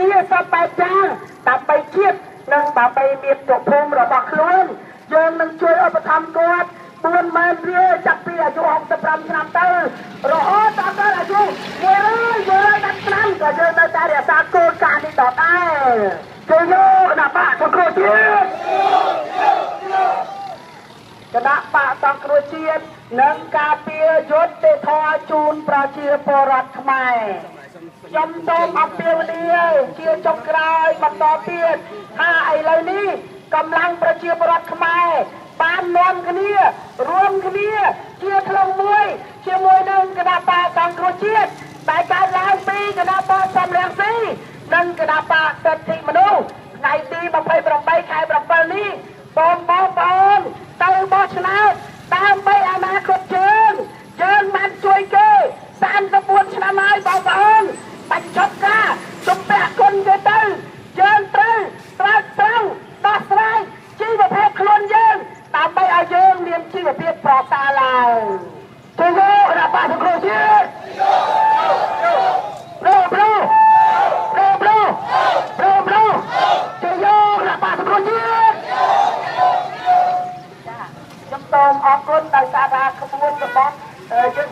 ងារសពបែបយ៉ាងដើម្បីជាតិនិងដើម្បីមានប្រភពរបស់ខ្លួនយើងនឹងជួយឧបត្ថម្ភគាត់40000រៀលចាប់ពីអាយុ65ឆ្នាំទៅរហូតដល់អាយុ110ឆ្នាំក៏យើងនៅតែរក្សាគោលការណ៍នេះដដែលគឺយកគណៈបកសង្គ្រោះជាតិគណៈបកសង្គ្រោះជាតិនិងការពារយុត្តិធម៌ជូនប្រជាពលរដ្ឋខ្មែរខ្ញុំសូមអំពាវនាវជាចុងក្រោយបន្តទៀតថាឥឡូវនេះកម្លាំងប្រជាពលរដ្ឋខ្មែរបាននាំគ្នារួមគ្នាជាធ្លុងមួយជាមួយនឹងគណៈបកសង្គ្រោះជាតិដែលកើតឡើងពីគណៈបកសំរងស៊ីនិងគណៈបកសិទ្ធិមនុស្សថ្ងៃទី28ខែ7នេះសូមបងប្អូនទៅបោះឆ្នោតដើម្បីអនាគតយើងបានជួយគេ34ឆ្នាំហើយបងប្អូនបញ្ចប់ការជំពាក់គុណទៅយើងត្រូវដោះស្រាយជីវភាពខ្លួនយើងដើម្បីឲ្យយើងមានជីវភាពប្រសើរឡើងទៅយកគណៈបកសង្គ្រោះជាតិប្រូទៅយកគណៈបកសង្គ្រោះជាតិខ្ញុំសូមអរគុណដោយសារថាក្បួនរបស់យើង